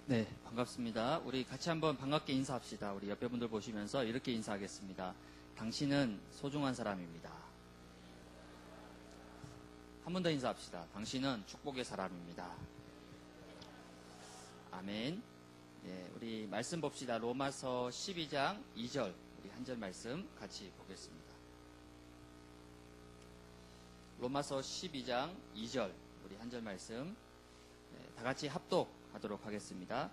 네, 반갑습니다. 우리 같이 한번 반갑게 인사합시다. 우리 옆에 분들 보시면서 이렇게 인사하겠습니다. 당신은 소중한 사람입니다. 한 번 더 인사합시다. 당신은 축복의 사람입니다. 아멘. 예, 우리 말씀 봅시다. 로마서 12장 2절. 우리 한 절 말씀 같이 보겠습니다. 로마서 12장 2절. 우리 한 절 말씀 다 같이 합독하도록 하겠습니다.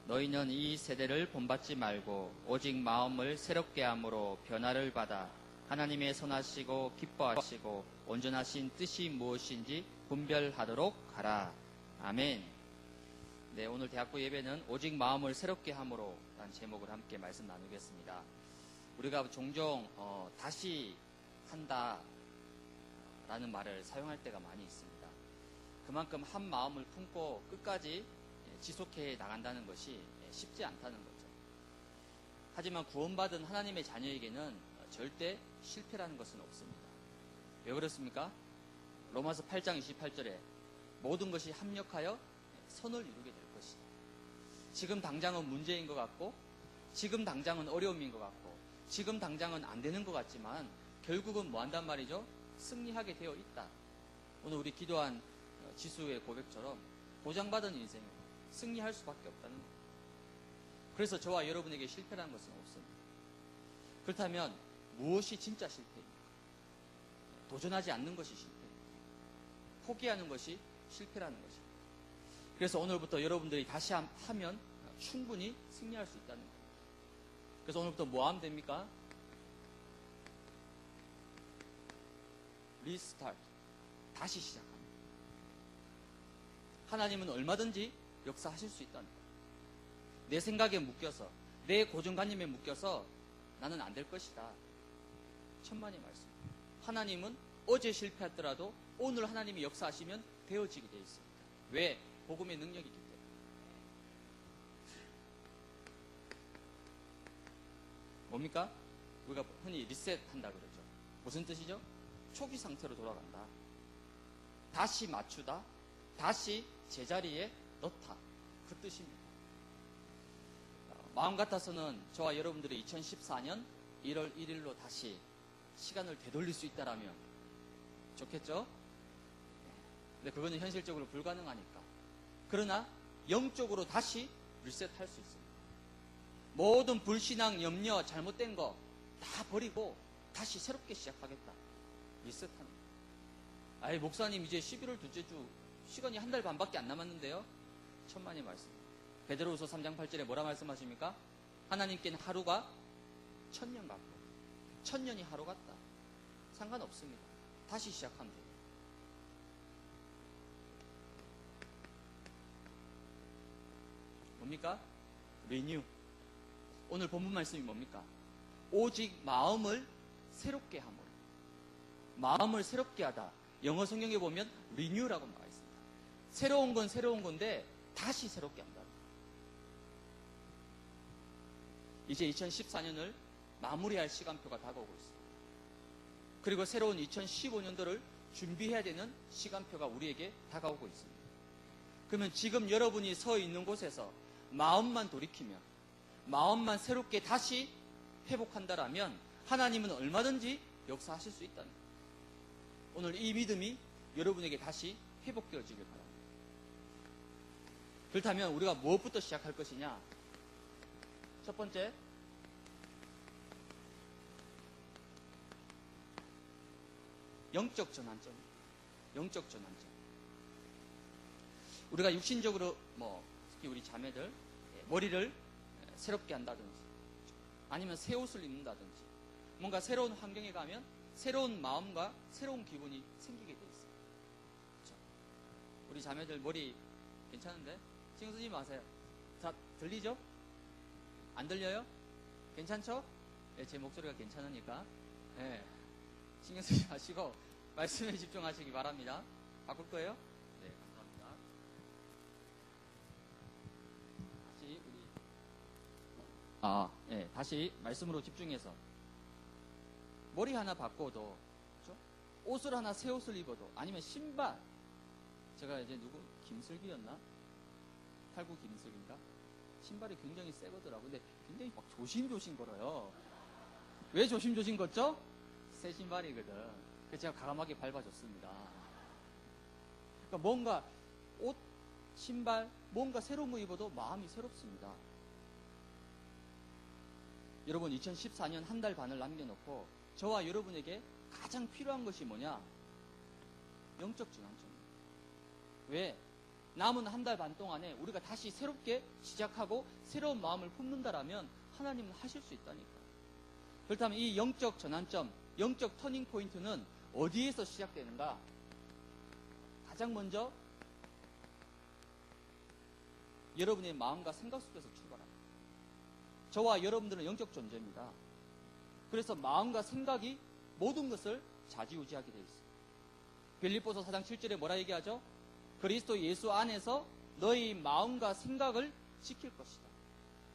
너희는 이 세대를 본받지 말고 오직 마음을 새롭게 함으로 변화를 받아 하나님의 선하시고 기뻐하시고 온전하신 뜻이 무엇인지 분별하도록 하라. 아멘. 네, 오늘 대학부 예배는 오직 마음을 새롭게 함으로 라는 제목을 함께 말씀 나누겠습니다. 우리가 종종 다시 한다 라는 말을 사용할 때가 많이 있습니다. 그만큼 한 마음을 품고 끝까지 지속해 나간다는 것이 쉽지 않다는 거죠. 하지만 구원받은 하나님의 자녀에게는 절대 실패라는 것은 없습니다. 왜 그렇습니까? 로마서 8장 28절에 모든 것이 합력하여 선을 이루게 될 것이다. 지금 당장은 문제인 것 같고, 지금 당장은 어려움인 것 같고, 지금 당장은 안 되는 것 같지만 결국은 뭐 한단 말이죠? 승리하게 되어 있다. 오늘 우리 기도한 지수의 고백처럼 보장받은 인생을 승리할 수밖에 없다는 거예요. 그래서 저와 여러분에게 실패라는 것은 없습니다. 그렇다면 무엇이 진짜 실패입니까? 도전하지 않는 것이 실패입니다. 포기하는 것이 실패라는 것입니다. 그래서 오늘부터 여러분들이 다시 하면 충분히 승리할 수 있다는 거예요. 그래서 오늘부터 뭐 하면 됩니까? 리스타트. 다시 시작합니다. 하나님은 얼마든지 역사하실 수 있다는 거예요. 내 생각에 묶여서, 내 고정관념에 묶여서 나는 안 될 것이다. 천만의 말씀. 하나님은 어제 실패했더라도 오늘 하나님이 역사하시면 되어지게 되어 있습니다. 왜? 복음의 능력이기 때문에. 뭡니까? 우리가 흔히 리셋한다 그러죠. 무슨 뜻이죠? 초기 상태로 돌아간다. 다시 맞추다. 다시 제자리에 넣다. 그 뜻입니다. 마음 같아서는 저와 여러분들이 2014년 1월 1일로 다시 시간을 되돌릴 수 있다라면 좋겠죠? 근데 그거는 현실적으로 불가능하니까. 그러나 영적으로 다시 리셋할 수 있습니다. 모든 불신앙, 염려, 잘못된 거 다 버리고 다시 새롭게 시작하겠다. 리셋하는 거예요. 아이, 목사님 이제 11월 둘째 주 시간이 한 달 반밖에 안 남았는데요. 천만의 말씀. 베드로후서 3장 8절에 뭐라 말씀하십니까? 하나님께는 하루가 1000년 같고 1000년이 하루 같다. 상관없습니다. 다시 시작하면 돼요. 뭡니까? 리뉴. 오늘 본문 말씀이 뭡니까? 오직 마음을 새롭게 함으로. 마음을 새롭게 하다. 영어 성경에 보면 리뉴라고 나와 있습니다. 새로운 건 새로운 건데 다시 새롭게 한다. 이제 2014년을 마무리할 시간표가 다가오고 있습니다. 그리고 새로운 2015년도를 준비해야 되는 시간표가 우리에게 다가오고 있습니다. 그러면 지금 여러분이 서 있는 곳에서 마음만 돌이키면, 마음만 새롭게 다시 회복한다라면 하나님은 얼마든지 역사하실 수 있다는 거예요. 오늘 이 믿음이 여러분에게 다시 회복되어지길 바랍니다. 그렇다면 우리가 무엇부터 시작할 것이냐? 첫 번째, 영적 전환점. 영적 전환점. 우리가 육신적으로 특히 우리 자매들 머리를 새롭게 한다든지 아니면 새 옷을 입는다든지 뭔가 새로운 환경에 가면 새로운 마음과 새로운 기분이 생기게 돼 있어요. 그렇죠? 우리 자매들 머리 괜찮은데? 신경 쓰지 마세요. 자, 들리죠? 안 들려요? 괜찮죠? 네, 제 목소리가 괜찮으니까 네, 신경 쓰지 마시고 말씀에 집중하시기 바랍니다. 바꿀 거예요? 네, 감사합니다. 다시 말씀으로 집중해서 머리 하나 바꿔도, 그렇죠? 옷을 하나 새 옷을 입어도, 아니면 신발, 제가 이제 김슬기였나? 팔구 김석인가? 신발이 굉장히 새 거더라고요. 근데 굉장히 막 조심조심 걸어요. 왜 조심조심 걷죠? 새 신발이거든. 그래서 제가 과감하게 밟아줬습니다. 그러니까 뭔가 옷, 신발, 뭔가 새로운 거 입어도 마음이 새롭습니다. 여러분 2014년 한 달 반을 남겨놓고 저와 여러분에게 가장 필요한 것이 뭐냐? 영적 전환점입니다. 왜? 남은 한 달 반 동안에 우리가 다시 새롭게 시작하고 새로운 마음을 품는다라면 하나님은 하실 수 있다니까요. 그렇다면 이 영적 전환점, 영적 터닝 포인트는 어디에서 시작되는가? 가장 먼저 여러분의 마음과 생각 속에서 출발합니다. 저와 여러분들은 영적 존재입니다. 그래서 마음과 생각이 모든 것을 좌지우지하게 되어 있습니다. 빌립보서 4장 7절에 뭐라 얘기하죠? 그리스도 예수 안에서 너희 마음과 생각을 지킬 것이다.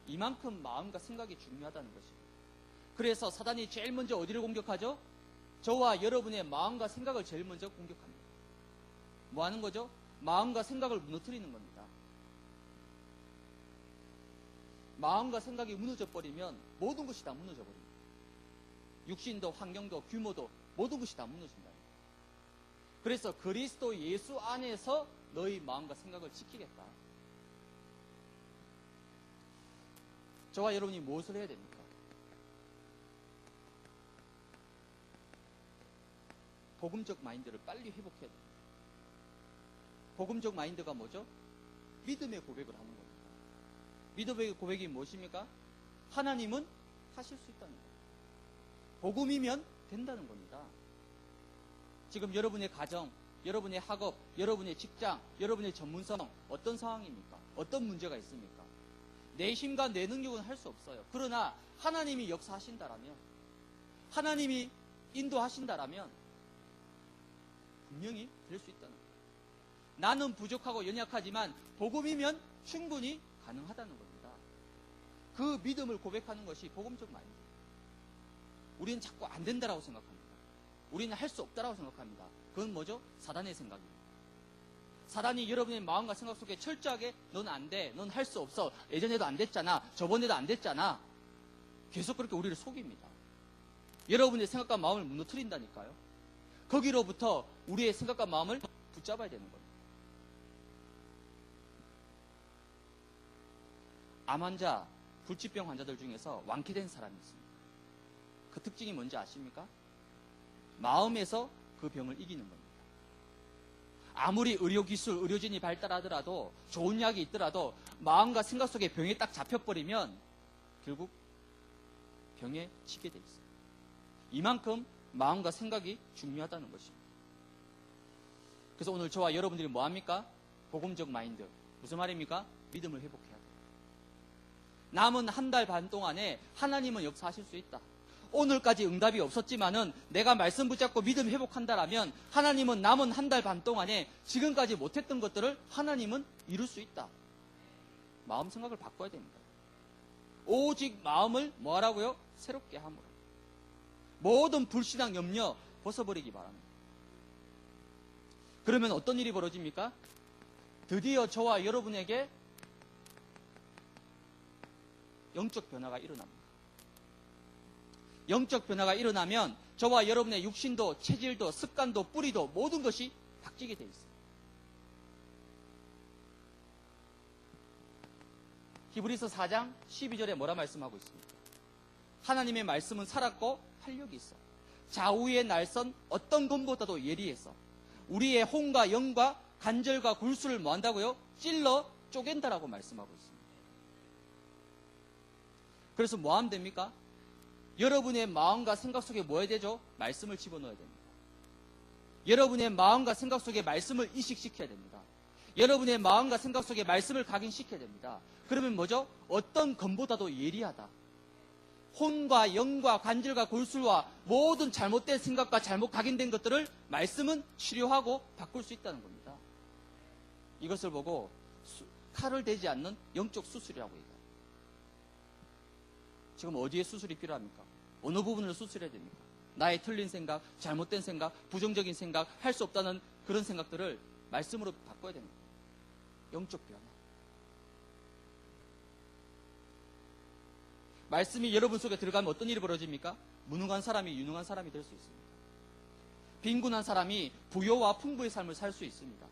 이만큼 마음과 생각이 중요하다는 것입니다. 그래서 사단이 제일 먼저 어디를 공격하죠? 저와 여러분의 마음과 생각을 제일 먼저 공격합니다. 뭐 하는 거죠? 마음과 생각을 무너뜨리는 겁니다. 마음과 생각이 무너져 버리면 모든 것이 다 무너져 버립니다. 육신도 환경도 규모도 모든 것이 다 무너진다. 그래서 그리스도 예수 안에서 너희 마음과 생각을 지키겠다. 저와 여러분이 무엇을 해야 됩니까? 복음적 마인드를 빨리 회복해야 됩니다. 복음적 마인드가 뭐죠? 믿음의 고백을 하는 겁니다. 믿음의 고백이 무엇입니까? 하나님은 하실 수 있다는 겁니다. 복음이면 된다는 겁니다. 지금 여러분의 가정, 여러분의 학업, 여러분의 직장, 여러분의 전문성 어떤 상황입니까? 어떤 문제가 있습니까? 내 힘과 내 능력은 할 수 없어요. 그러나 하나님이 역사하신다라면, 하나님이 인도하신다라면 분명히 될 수 있다는 거예요. 나는 부족하고 연약하지만 복음이면 충분히 가능하다는 겁니다. 그 믿음을 고백하는 것이 복음적 마인드예요. 우리는 자꾸 안 된다라고 생각합니다. 우리는 할 수 없다라고 생각합니다. 그건 뭐죠? 사단의 생각입니다. 사단이 여러분의 마음과 생각 속에 철저하게 넌 안 돼, 넌 할 수 없어, 예전에도 안 됐잖아, 저번에도 안 됐잖아, 계속 그렇게 우리를 속입니다. 여러분의 생각과 마음을 무너뜨린다니까요. 거기로부터 우리의 생각과 마음을 붙잡아야 되는 겁니다. 암 환자, 불치병 환자들 중에서 완쾌된 사람이 있습니다. 그 특징이 뭔지 아십니까? 마음에서 그 병을 이기는 겁니다. 아무리 의료기술, 의료진이 발달하더라도, 좋은 약이 있더라도 마음과 생각 속에 병이 딱 잡혀버리면 결국 병에 치게 돼 있어요. 이만큼 마음과 생각이 중요하다는 것입니다. 그래서 오늘 저와 여러분들이 뭐합니까? 복음적 마인드. 무슨 말입니까? 믿음을 회복해야 돼요. 남은 한 달 반 동안에 하나님은 역사하실 수 있다. 오늘까지 응답이 없었지만은 내가 말씀 붙잡고 믿음 회복한다라면 하나님은 남은 한 달 반 동안에 지금까지 못했던 것들을 하나님은 이룰 수 있다. 마음 생각을 바꿔야 됩니다. 오직 마음을 뭐하라고요? 새롭게 함으로. 모든 불신앙 염려 벗어버리기 바랍니다. 그러면 어떤 일이 벌어집니까? 드디어 저와 여러분에게 영적 변화가 일어납니다. 영적 변화가 일어나면 저와 여러분의 육신도, 체질도, 습관도, 뿌리도 모든 것이 바뀌게 되어 있습니다. 히브리서 4장 12절에 뭐라 말씀하고 있습니까? 하나님의 말씀은 살았고 활력이 있어. 좌우의 날선 어떤 것보다도 예리해서 우리의 혼과 영과 관절과 골수를 뭐 한다고요? 찔러 쪼갠다라고 말씀하고 있습니다. 그래서 뭐 하면 됩니까? 여러분의 마음과 생각 속에 뭐 해야 되죠? 말씀을 집어넣어야 됩니다. 여러분의 마음과 생각 속에 말씀을 이식시켜야 됩니다. 여러분의 마음과 생각 속에 말씀을 각인시켜야 됩니다. 그러면 뭐죠? 어떤 검보다도 예리하다. 혼과 영과 관절과 골수와 모든 잘못된 생각과 잘못 각인된 것들을 말씀은 치료하고 바꿀 수 있다는 겁니다. 이것을 보고 칼을 대지 않는 영적 수술이라고 얘기해요. 지금 어디에 수술이 필요합니까? 어느 부분을 수술해야 됩니까? 나의 틀린 생각, 잘못된 생각, 부정적인 생각, 할 수 없다는 그런 생각들을 말씀으로 바꿔야 됩니다. 영적 변화. 말씀이 여러분 속에 들어가면 어떤 일이 벌어집니까? 무능한 사람이 유능한 사람이 될 수 있습니다. 빈곤한 사람이 부요와 풍부의 삶을 살 수 있습니다.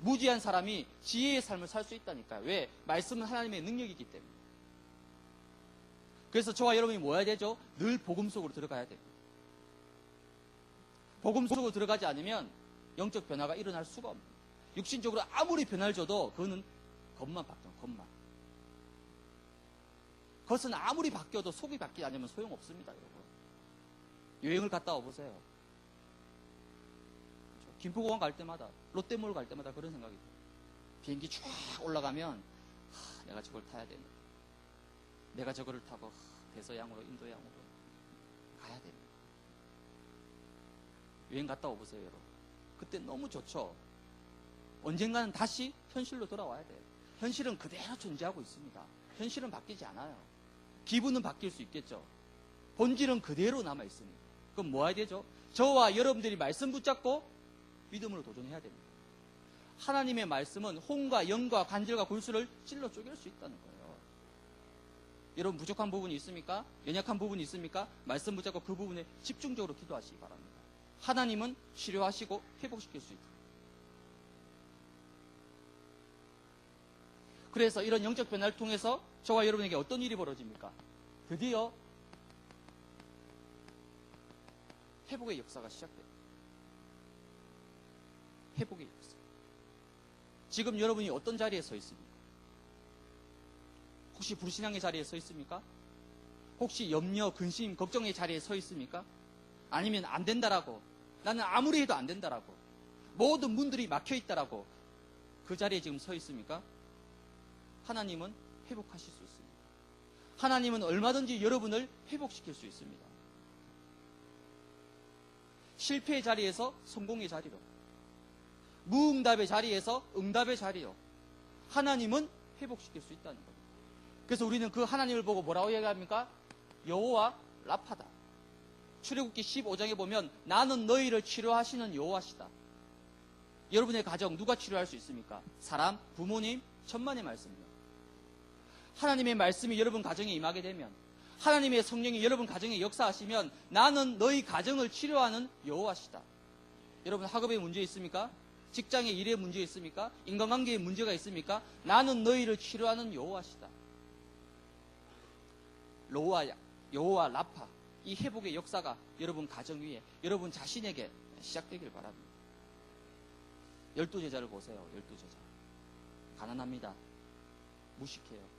무지한 사람이 지혜의 삶을 살 수 있다니까요. 왜? 말씀은 하나님의 능력이기 때문에. 그래서 저와 여러분이 뭐 해야 되죠? 늘 복음 속으로 들어가야 됩니다. 복음 속으로 들어가지 않으면 영적 변화가 일어날 수가 없습니다. 육신적으로 아무리 변화를 줘도 그거는 겉만 바뀌어, 겉만. 겉은 아무리 바뀌어도 속이 바뀌지 않으면 소용없습니다, 여러분. 여행을 갔다 와보세요. 김포공항 갈 때마다, 롯데몰 갈 때마다 그런 생각이 들어요. 비행기 쫙 올라가면 내가 저걸 타야 되는데, 내가 저거를 타고 대서양으로, 인도양으로 가야 됩니다. 여행 갔다 와보세요, 여러분. 그때 너무 좋죠. 언젠가는 다시 현실로 돌아와야 돼요. 현실은 그대로 존재하고 있습니다. 현실은 바뀌지 않아요. 기분은 바뀔 수 있겠죠. 본질은 그대로 남아 있습니다. 그럼 뭐 해야 되죠? 저와 여러분들이 말씀 붙잡고 믿음으로 도전해야 됩니다. 하나님의 말씀은 혼과 영과 관절과 골수를 찔러 쪼갤 수 있다는 거예요. 여러분 부족한 부분이 있습니까? 연약한 부분이 있습니까? 말씀 붙잡고 그 부분에 집중적으로 기도하시기 바랍니다. 하나님은 치료하시고 회복시킬 수 있다. 그래서 이런 영적 변화를 통해서 저와 여러분에게 어떤 일이 벌어집니까? 드디어 회복의 역사가 시작됩니다. 회복의 역사. 지금 여러분이 어떤 자리에 서 있습니까? 혹시 불신앙의 자리에 서 있습니까? 혹시 염려, 근심, 걱정의 자리에 서 있습니까? 아니면 안 된다라고, 나는 아무리 해도 안 된다라고, 모든 문들이 막혀 있다라고 그 자리에 지금 서 있습니까? 하나님은 회복하실 수 있습니다. 하나님은 얼마든지 여러분을 회복시킬 수 있습니다. 실패의 자리에서 성공의 자리로, 무응답의 자리에서 응답의 자리로 하나님은 회복시킬 수 있다는 겁니다. 그래서 우리는 그 하나님을 보고 뭐라고 얘기합니까? 여호와 라파다. 출애굽기 15장에 보면 나는 너희를 치료하시는 여호와시다. 여러분의 가정 누가 치료할 수 있습니까? 사람, 부모님, 천만의 말씀입니다. 하나님의 말씀이 여러분 가정에 임하게 되면, 하나님의 성령이 여러분 가정에 역사하시면 나는 너희 가정을 치료하는 여호와시다. 여러분 학업에 문제 있습니까? 직장의 일에 문제 있습니까? 인간관계에 문제가 있습니까? 나는 너희를 치료하는 여호와시다. 여호와 라파, 이 회복의 역사가 여러분 가정 위에, 여러분 자신에게 시작되길 바랍니다. 12제자를 보세요. 12제자. 가난합니다. 무식해요.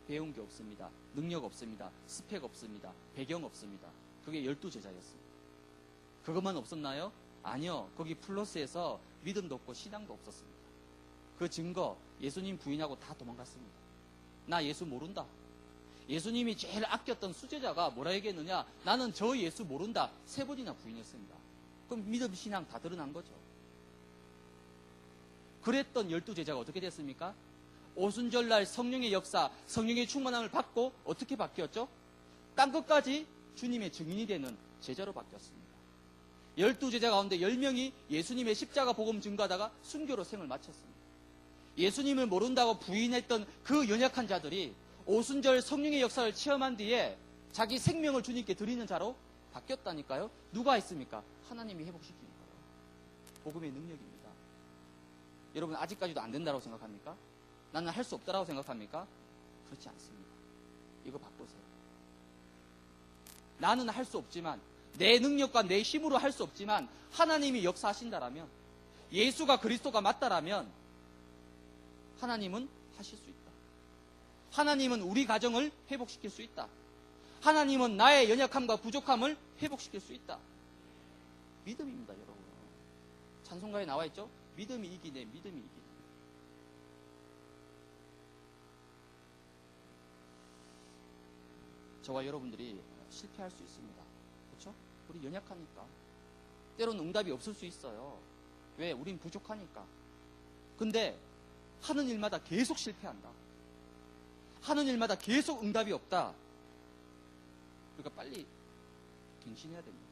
배운 게 없습니다. 능력 없습니다. 스펙 없습니다. 배경 없습니다. 그게 12제자였습니다. 그것만 없었나요? 아니요. 거기 플러스에서 믿음도 없고 신앙도 없었습니다. 그 증거, 예수님 부인하고 다 도망갔습니다. 나 예수 모른다. 예수님이 제일 아꼈던 수제자가 뭐라 얘기했느냐? 나는 저 예수 모른다. 3번이나 부인했습니다. 그럼 믿음, 신앙 다 드러난 거죠. 그랬던 12제자가 어떻게 됐습니까? 오순절날 성령의 역사, 성령의 충만함을 받고 어떻게 바뀌었죠? 땅끝까지 주님의 증인이 되는 제자로 바뀌었습니다. 12제자 가운데 10명이 예수님의 십자가 복음 증거하다가 순교로 생을 마쳤습니다. 예수님을 모른다고 부인했던 그 연약한 자들이 오순절 성령의 역사를 체험한 뒤에 자기 생명을 주님께 드리는 자로 바뀌었다니까요. 누가 했습니까? 하나님이 회복시키는 거예요. 복음의 능력입니다. 여러분 아직까지도 안 된다고 생각합니까? 나는 할 수 없다라고 생각합니까? 그렇지 않습니다. 이거 바꾸세요. 나는 할 수 없지만, 내 능력과 내 힘으로 할 수 없지만 하나님이 역사하신다라면, 예수가 그리스도가 맞다라면 하나님은 하실 수 있다. 하나님은 우리 가정을 회복시킬 수 있다. 하나님은 나의 연약함과 부족함을 회복시킬 수 있다. 믿음입니다, 여러분. 찬송가에 나와 있죠? 믿음이 이기네, 믿음이 이기네. 저와 여러분들이 실패할 수 있습니다. 그렇죠? 우리 연약하니까. 때로는 응답이 없을 수 있어요. 왜? 우린 부족하니까. 근데 하는 일마다 계속 실패한다. 하는 일마다 계속 응답이 없다. 그러니까 빨리 갱신해야 됩니다.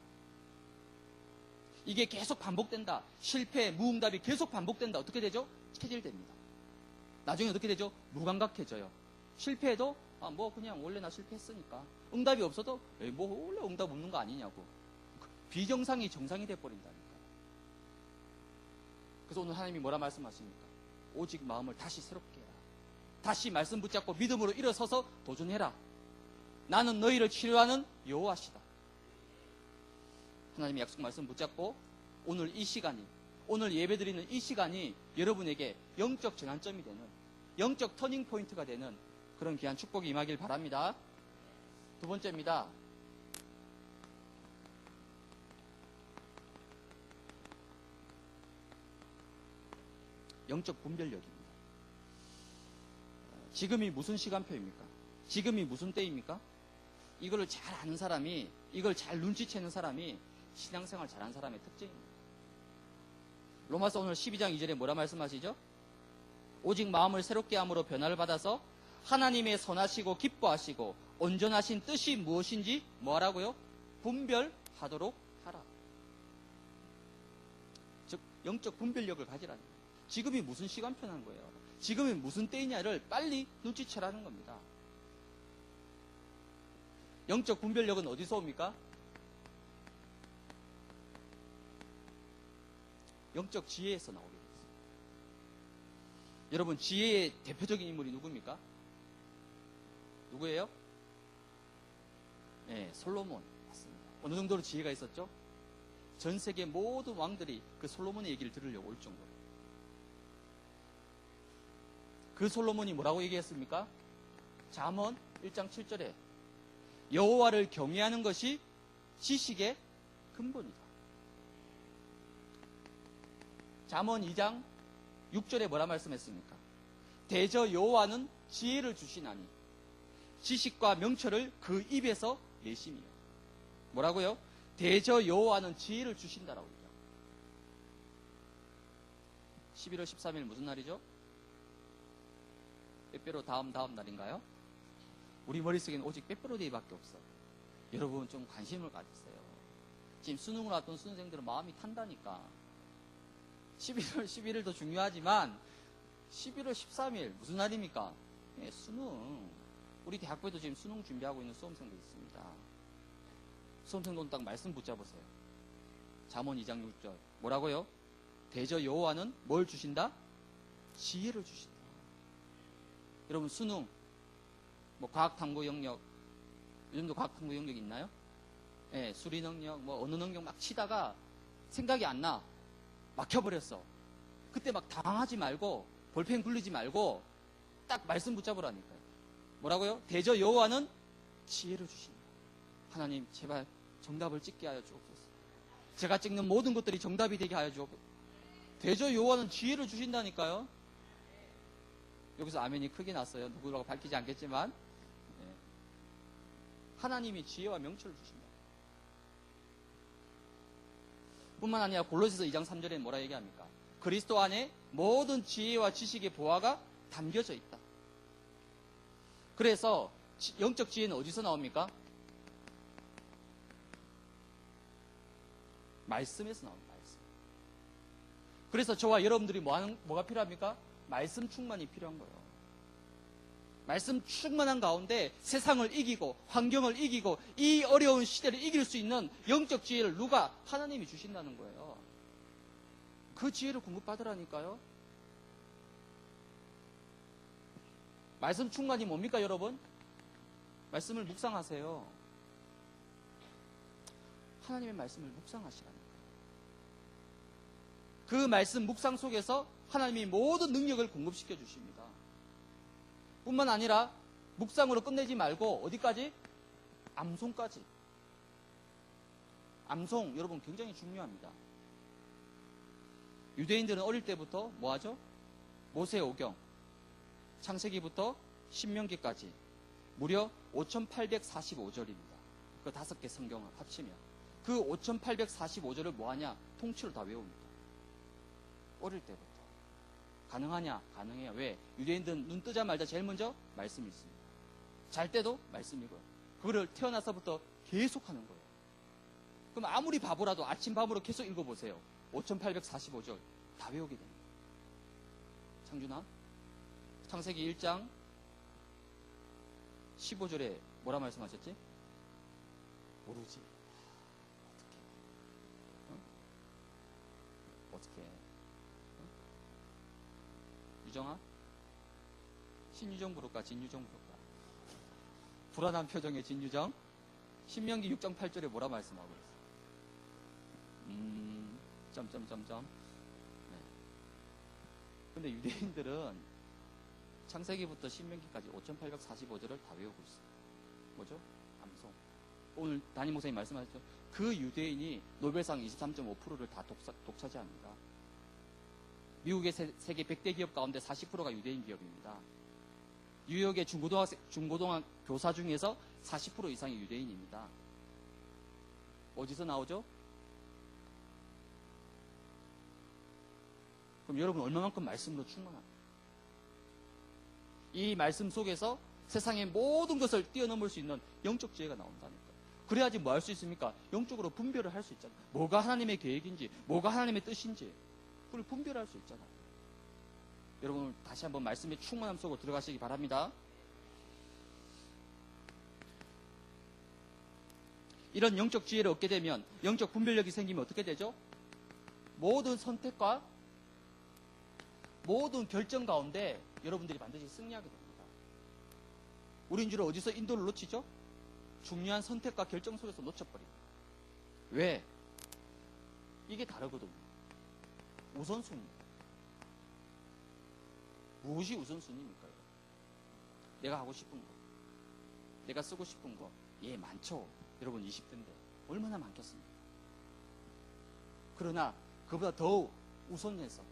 이게 계속 반복된다. 실패, 무응답이 계속 반복된다. 어떻게 되죠? 체질됩니다. 나중에 어떻게 되죠? 무감각해져요. 실패해도 뭐 그냥 원래 나 실패했으니까. 응답이 없어도 뭐 원래 응답 없는 거 아니냐고. 비정상이 정상이 돼버린다니까. 그래서 오늘 하나님이 뭐라 말씀하십니까? 오직 마음을 다시 새롭게 해라. 다시 말씀 붙잡고 믿음으로 일어서서 도전해라. 나는 너희를 치료하는 여호와시다. 하나님의 약속 말씀 붙잡고 오늘 이 시간이, 오늘 예배드리는 이 시간이 여러분에게 영적 전환점이 되는, 영적 터닝 포인트가 되는 그런 귀한 축복이 임하길 바랍니다. 두 번째입니다. 영적 분별력입니다. 지금이 무슨 시간표입니까? 지금이 무슨 때입니까? 이걸 잘 아는 사람이, 이걸 잘 눈치채는 사람이 신앙생활 잘하는 사람의 특징입니다. 로마서 오늘 12장 2절에 뭐라 말씀하시죠? 오직 마음을 새롭게 함으로 변화를 받아서 하나님의 선하시고 기뻐하시고 온전하신 뜻이 무엇인지 뭐하라고요? 분별하도록 하라. 즉 영적 분별력을 가지라는 거예요. 지금이 무슨 시간표라는 거예요. 지금이 무슨 때이냐를 빨리 눈치채라는 겁니다. 영적 분별력은 어디서 옵니까? 영적 지혜에서 나오게 됐어요. 여러분, 지혜의 대표적인 인물이 누굽니까? 누구예요? 네, 솔로몬 맞습니다. 어느 정도로 지혜가 있었죠? 전 세계 모든 왕들이 그 솔로몬의 얘기를 들으려고 올 정도로. 그 솔로몬이 뭐라고 얘기했습니까? 잠언 1장 7절에 여호와를 경외하는 것이 지식의 근본이다. 잠언 2장 6절에 뭐라 말씀했습니까? 대저 여호와는 지혜를 주시나니 지식과 명철을 그 입에서 내심이요. 뭐라고요? 대저 여호와는 지혜를 주신다라고 얘기합니다. 11월 13일 무슨 날이죠? 빼빼로 다음 날인가요? 우리 머릿속에는 오직 빼빼로 데이밖에 없어. 여러분 좀 관심을 가지세요. 지금 수능을 앞둔 수능생들은 마음이 탄다니까. 11월 11일도 중요하지만 11월 13일 무슨 날입니까? 네, 수능. 우리 대학부에도 지금 수능 준비하고 있는 수험생도 있습니다. 수험생도 딱 말씀 붙잡으세요. 잠언 2장 6절 뭐라고요? 대저 여호와는 뭘 주신다? 지혜를 주신다. 여러분 수능 뭐 과학탐구 영역, 요즘도 과학탐구 영역 있나요? 예, 수리 능력, 뭐 어느 능력 막 치다가 생각이 안 나. 막혀버렸어. 그때 막 당황하지 말고 볼펜 굴리지 말고 딱 말씀 붙잡으라니까요. 뭐라고요? 대저 여호와는 지혜를 주신다. 하나님 제발 정답을 찍게 하여 주옵소서. 제가 찍는 모든 것들이 정답이 되게 하여 주옵소서. 대저 여호와는 지혜를 주신다니까요. 여기서 아멘이 크게 났어요. 누구라고 밝히지 않겠지만 하나님이 지혜와 명철을 주신다. 뿐만 아니라 골로새서 2장 3절에 뭐라 얘기합니까? 그리스도 안에 모든 지혜와 지식의 보화가 담겨져 있다. 그래서 영적 지혜는 어디서 나옵니까? 말씀에서 나옵니다. 말씀. 그래서 저와 여러분들이 뭐가 필요합니까? 말씀 충만이 필요한 거예요. 말씀 충만한 가운데 세상을 이기고 환경을 이기고 이 어려운 시대를 이길 수 있는 영적 지혜를 누가? 하나님이 주신다는 거예요. 그 지혜를 공급받으라니까요. 말씀 충만이 뭡니까 여러분? 말씀을 묵상하세요. 하나님의 말씀을 묵상하시라니까요. 그 말씀 묵상 속에서 하나님이 모든 능력을 공급시켜 주십니다. 뿐만 아니라 묵상으로 끝내지 말고 어디까지? 암송까지. 암송 여러분 굉장히 중요합니다. 유대인들은 어릴 때부터 뭐하죠? 모세오경, 창세기부터 신명기까지 무려 5845절입니다. 그 5개 성경을 합치면 그 5845절을 뭐하냐? 통째로 다 외웁니다. 어릴 때부터. 가능하냐? 가능해요. 왜? 유대인들은 눈 뜨자마자 제일 먼저 말씀이 있습니다. 잘 때도 말씀이고요. 그거를 태어나서부터 계속 하는 거예요. 그럼 아무리 바보라도 아침 밤으로 계속 읽어보세요. 5845절 다 외우게 됩니다. 창준아, 창세기 1장 15절에 뭐라 말씀하셨지? 모르지. 어떻게? 유정아? 신유정 부를까? 진유정 부를까? 불안한 표정의 진유정? 신명기 6장 8절에 뭐라 말씀하고 있어? 점점점점. 네. 근데 유대인들은 창세기부터 신명기까지 5845절을 다 외우고 있어요. 뭐죠? 암송. 오늘 담임 목사님 말씀하셨죠? 그 유대인이 노벨상 23.5%를 다 독차지합니다. 미국의 세계 100대 기업 가운데 40%가 유대인 기업입니다. 뉴욕의 중고등학 교사 중에서 40% 이상이 유대인입니다. 어디서 나오죠? 그럼 여러분 얼마만큼 말씀으로 충만합니까? 이 말씀 속에서 세상의 모든 것을 뛰어넘을 수 있는 영적 지혜가 나온다니까. 그래야지 뭐 할 수 있습니까? 영적으로 분별을 할 수 있잖아요. 뭐가 하나님의 계획인지, 뭐가 하나님의 뜻인지 그걸 분별할 수 있잖아요. 여러분 다시 한번 말씀의 충만함 속으로 들어가시기 바랍니다. 이런 영적 지혜를 얻게 되면 영적 분별력이 생기면 어떻게 되죠? 모든 선택과 모든 결정 가운데 여러분들이 반드시 승리하게 됩니다. 우린 주로 어디서 인도를 놓치죠? 중요한 선택과 결정 속에서 놓쳐버립니다. 왜? 이게 다르거든요. 우선순위. 무엇이 우선순위입니까? 내가 하고 싶은 거, 내가 쓰고 싶은 거, 예, 많죠. 여러분 20대인데 얼마나 많겠습니까? 그러나 그보다 더욱 우선해서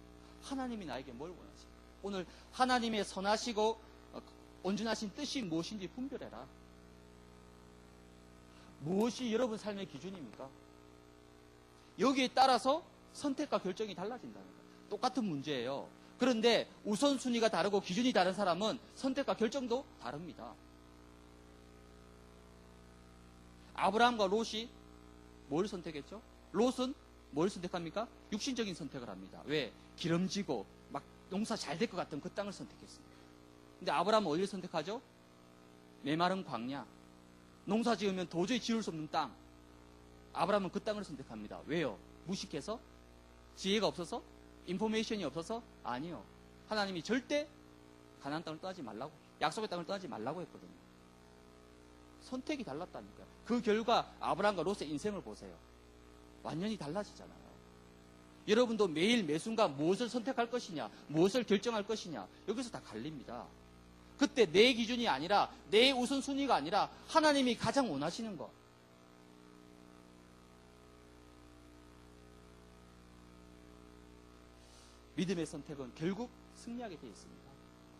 하나님이 나에게 뭘 원하십니까? 오늘 하나님의 선하시고 온전하신 뜻이 무엇인지 분별해라. 무엇이 여러분 삶의 기준입니까? 여기에 따라서 선택과 결정이 달라진다는 거예요. 똑같은 문제예요. 그런데 우선순위가 다르고 기준이 다른 사람은 선택과 결정도 다릅니다. 아브라함과 롯이 뭘 선택했죠? 롯은 뭘 선택합니까? 육신적인 선택을 합니다. 왜? 기름지고 막 농사 잘 될 것 같은 그 땅을 선택했습니다. 근데 아브라함은 어디를 선택하죠? 메마른 광야. 농사 지으면 도저히 지을 수 없는 땅. 아브라함은 그 땅을 선택합니다. 왜요? 무식해서? 지혜가 없어서? 인포메이션이 없어서? 아니요. 하나님이 절대 가나안 땅을 떠나지 말라고, 약속의 땅을 떠나지 말라고 했거든요. 선택이 달랐다니까요. 그 결과 아브라함과 롯의 인생을 보세요. 완전히 달라지잖아요. 여러분도 매일 매순간 무엇을 선택할 것이냐, 무엇을 결정할 것이냐, 여기서 다 갈립니다. 그때 내 기준이 아니라, 내 우선순위가 아니라 하나님이 가장 원하시는 것. 믿음의 선택은 결국 승리하게 되어 있습니다.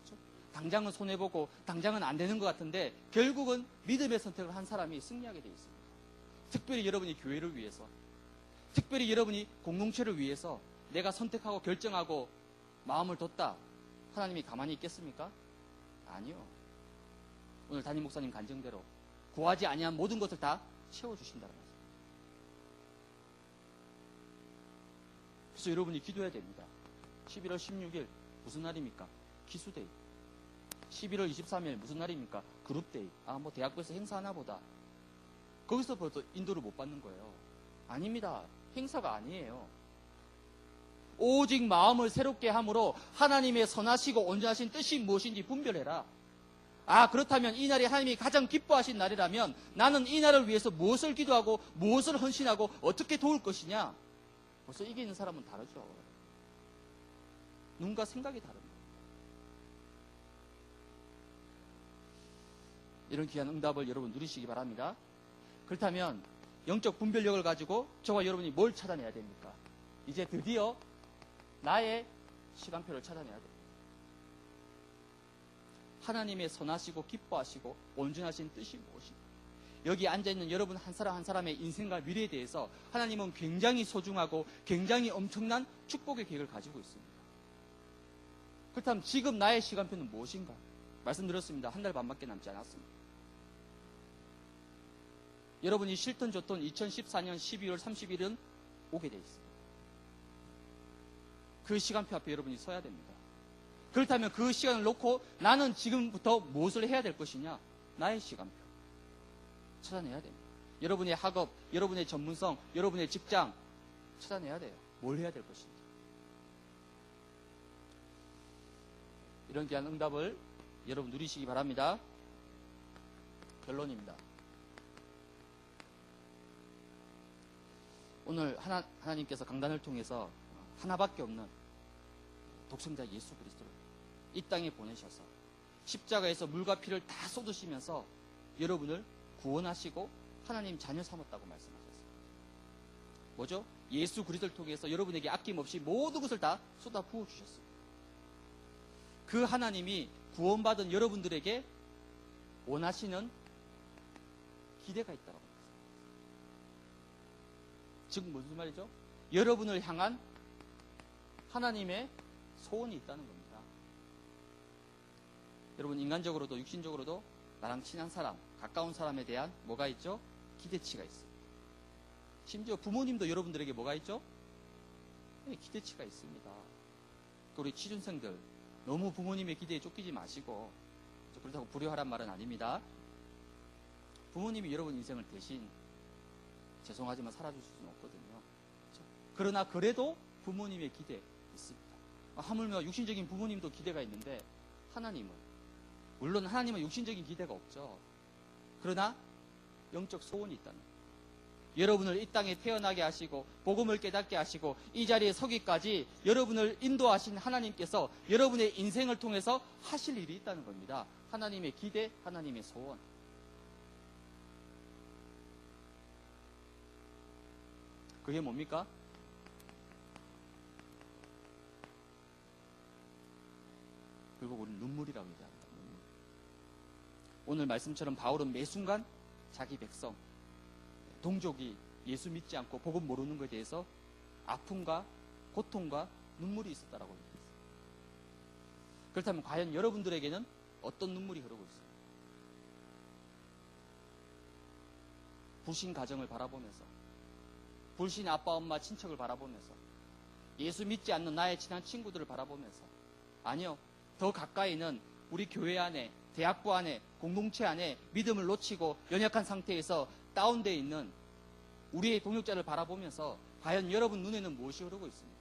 그렇죠? 당장은 손해보고 당장은 안 되는 것 같은데 결국은 믿음의 선택을 한 사람이 승리하게 되어 있습니다. 특별히 여러분이 교회를 위해서, 특별히 여러분이 공동체를 위해서 내가 선택하고 결정하고 마음을 뒀다. 하나님이 가만히 있겠습니까? 아니요. 오늘 담임 목사님 간증대로 구하지 아니한 모든 것을 다 채워주신다는 말씀. 그래서 여러분이 기도해야 됩니다. 11월 16일 무슨 날입니까? 기수데이. 11월 23일 무슨 날입니까? 그룹데이. 아, 뭐 대학교에서 행사하나 보다. 거기서 벌써 인도를 못 받는 거예요. 아닙니다. 행사가 아니에요. 오직 마음을 새롭게 함으로 하나님의 선하시고 온전하신 뜻이 무엇인지 분별해라. 아, 그렇다면 이 날이 하나님이 가장 기뻐하신 날이라면 나는 이 날을 위해서 무엇을 기도하고 무엇을 헌신하고 어떻게 도울 것이냐. 벌써 이기는 사람은 다르죠. 눈과 생각이 다릅니다. 이런 귀한 응답을 여러분 누리시기 바랍니다. 그렇다면 영적 분별력을 가지고 저와 여러분이 뭘 찾아내야 됩니까? 이제 드디어 나의 시간표를 찾아내야 됩니다. 하나님의 선하시고 기뻐하시고 온전하신 뜻이 무엇입니까? 여기 앉아있는 여러분 한 사람 한 사람의 인생과 미래에 대해서 하나님은 굉장히 소중하고 굉장히 엄청난 축복의 계획을 가지고 있습니다. 그렇다면 지금 나의 시간표는 무엇인가? 말씀드렸습니다. 한 달 반밖에 남지 않았습니다. 여러분이 싫든 좋든 2014년 12월 30일은 오게 돼 있습니다. 그 시간표 앞에 여러분이 서야 됩니다. 그렇다면 그 시간을 놓고 나는 지금부터 무엇을 해야 될 것이냐? 나의 시간표 찾아내야 됩니다. 여러분의 학업, 여러분의 전문성, 여러분의 직장 찾아내야 돼요. 뭘 해야 될 것인지. 이런 귀한 응답을 여러분 누리시기 바랍니다. 결론입니다. 오늘 하나님께서 강단을 통해서 하나밖에 없는 독생자 예수 그리스도를 이 땅에 보내셔서 십자가에서 물과 피를 다 쏟으시면서 여러분을 구원하시고 하나님 자녀 삼았다고 말씀하셨어요. 뭐죠? 예수 그리스도를 통해서 여러분에게 아낌없이 모든 것을 다 쏟아 부어주셨어요. 그 하나님이 구원받은 여러분들에게 원하시는 기대가 있다고 합니다. 즉 무슨 말이죠? 여러분을 향한 하나님의 소원이 있다는 겁니다. 여러분 인간적으로도 육신적으로도 나랑 친한 사람, 가까운 사람에 대한 뭐가 있죠? 기대치가 있습니다. 심지어 부모님도 여러분들에게 뭐가 있죠? 네, 기대치가 있습니다. 우리 취준생들 너무 부모님의 기대에 쫓기지 마시고, 그렇다고 불효하란 말은 아닙니다. 부모님이 여러분 인생을 대신 죄송하지만 살아주실 수는 없거든요. 그렇죠? 그러나 그래도 부모님의 기대 있습니다. 하물며 육신적인 부모님도 기대가 있는데 하나님은, 물론 하나님은 육신적인 기대가 없죠. 그러나 영적 소원이 있다는 거예요. 여러분을 이 땅에 태어나게 하시고 복음을 깨닫게 하시고 이 자리에 서기까지 여러분을 인도하신 하나님께서 여러분의 인생을 통해서 하실 일이 있다는 겁니다. 하나님의 기대, 하나님의 소원. 그게 뭡니까? 결국 우리는 눈물이라고 얘기합니다. 눈물. 오늘 말씀처럼 바울은 매 순간 자기 백성, 동족이 예수 믿지 않고 복음 모르는 것에 대해서 아픔과 고통과 눈물이 있었다라고 얘기했어요. 그렇다면 과연 여러분들에게는 어떤 눈물이 흐르고 있어요? 불신 가정을 바라보면서, 불신 아빠, 엄마, 친척을 바라보면서, 예수 믿지 않는 나의 친한 친구들을 바라보면서, 아니요, 더 가까이는 우리 교회 안에, 대학부 안에, 공동체 안에 믿음을 놓치고 연약한 상태에서 다운되어 있는 우리의 동역자를 바라보면서 과연 여러분 눈에는 무엇이 흐르고 있습니까?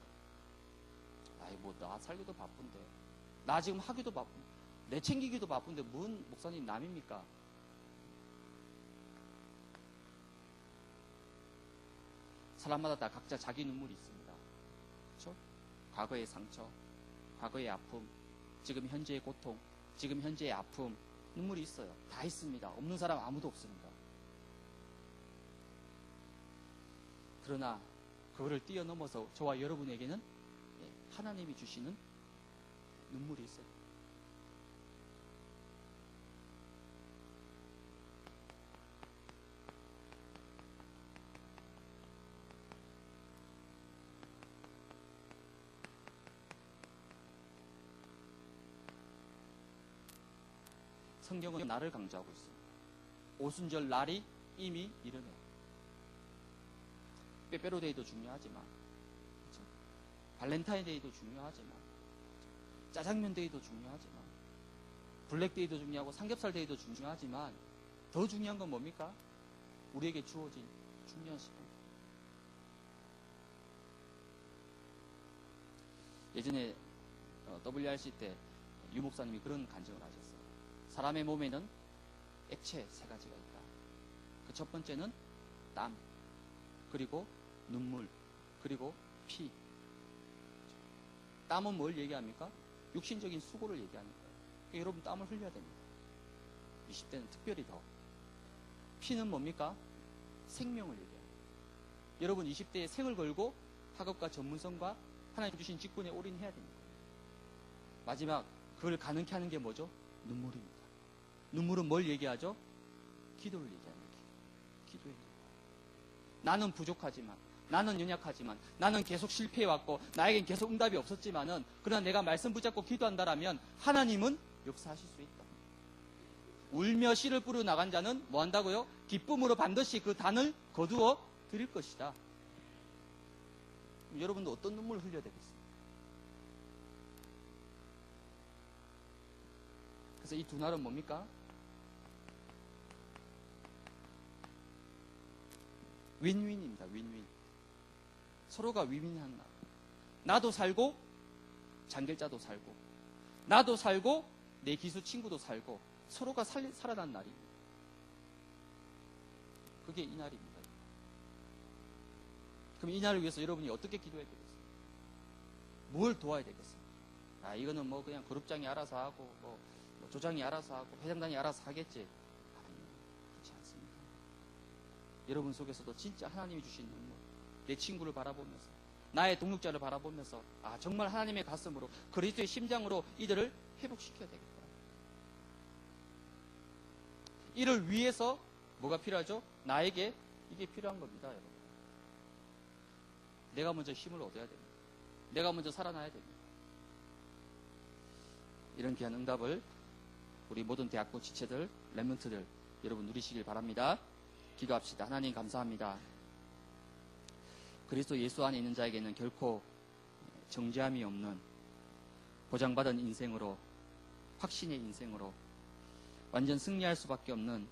아이, 뭐, 나 살기도 바쁜데, 나 지금 하기도 바쁜데, 내 챙기기도 바쁜데, 뭔 목사님 남입니까? 사람마다 다 각자 자기 눈물이 있습니다. 그렇죠? 과거의 상처, 과거의 아픔, 지금 현재의 고통, 지금 현재의 아픔, 눈물이 있어요. 다 있습니다. 없는 사람 아무도 없습니다. 그러나 그거를 뛰어넘어서 저와 여러분에게는 하나님이 주시는 눈물이 있어요. 성경은 날을 강조하고 있습니다. 오순절 날이 이미 이르네요. 빼빼로데이도 중요하지만, 그렇죠? 발렌타인데이도 중요하지만, 짜장면데이도 중요하지만, 블랙데이도 중요하고 삼겹살데이도 중요하지만 더 중요한 건 뭡니까? 우리에게 주어진 중요한 시간. 예전에 WRC 때 유 목사님이 그런 간증을 하셨어요. 사람의 몸에는 액체 3가지가 있다. 그 첫 번째는 땀, 그리고 눈물, 그리고 피. 땀은 뭘 얘기합니까? 육신적인 수고를 얘기하는 거예요. 그러니까 여러분 땀을 흘려야 됩니다. 20대는 특별히 더. 피는 뭡니까? 생명을 얘기해요. 여러분 20대에 생을 걸고 학업과 전문성과 하나님 주신 직분에 올인해야 됩니다. 마지막 그걸 가능케 하는 게 뭐죠? 눈물입니다. 눈물은 뭘 얘기하죠? 기도를 얘기하는 거예요. 기도예요. 나는 부족하지만, 나는 연약하지만, 나는 계속 실패해왔고 나에겐 계속 응답이 없었지만은, 그러나 내가 말씀 붙잡고 기도한다라면 하나님은 역사하실 수 있다. 울며 씨를 뿌려 나간 자는 뭐 한다고요? 기쁨으로 반드시 그 단을 거두어 드릴 것이다. 여러분도 어떤 눈물을 흘려야 되겠습니까? 그래서 이 두 날은 뭡니까? 윈윈입니다. 윈윈. 서로가 윈윈하는 나라. 나도 살고 장길자도 살고 나도 살고 내 기수 친구도 살고 서로가 살아난 날입니다. 그게 이 날입니다. 그럼 이 날을 위해서 여러분이 어떻게 기도해야 되겠어요? 뭘 도와야 되겠어요? 이거는 뭐 그냥 그룹장이 알아서 하고 뭐 조장이 알아서 하고 회장단이 알아서 하겠지. 아니요, 그렇지 않습니다. 여러분 속에서도 진짜 하나님이 주신 눈물, 내 친구를 바라보면서 나의 동역자를 바라보면서 정말 하나님의 가슴으로 그리스도의 심장으로 이들을 회복시켜야 되겠다. 이를 위해서 뭐가 필요하죠? 나에게 이게 필요한 겁니다, 여러분. 내가 먼저 힘을 얻어야 됩니다. 내가 먼저 살아나야 됩니다. 이런 귀한 응답을 우리 모든 대학부 지체들, 렘넌트들 여러분 누리시길 바랍니다. 기도합시다. 하나님 감사합니다. 그리스도 예수 안에 있는 자에게는 결코 정죄함이 없는 보장받은 인생으로, 확신의 인생으로 완전 승리할 수밖에 없는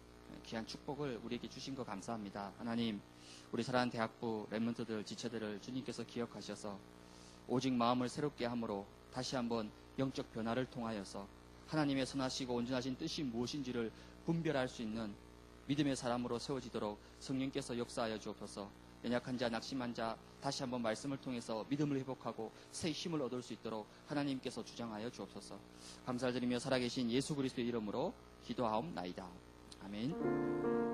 귀한 축복을 우리에게 주신 거 감사합니다. 하나님, 우리 사랑하는 대학부 렘넌트들, 지체들을 주님께서 기억하셔서 오직 마음을 새롭게 함으로 다시 한번 영적 변화를 통하여서 하나님의 선하시고 온전하신 뜻이 무엇인지를 분별할 수 있는 믿음의 사람으로 세워지도록 성령께서 역사하여 주옵소서. 연약한 자, 낙심한 자 다시 한번 말씀을 통해서 믿음을 회복하고 새 힘을 얻을 수 있도록 하나님께서 주장하여 주옵소서. 감사드리며 살아계신 예수 그리스도의 이름으로 기도하옵나이다. 아멘.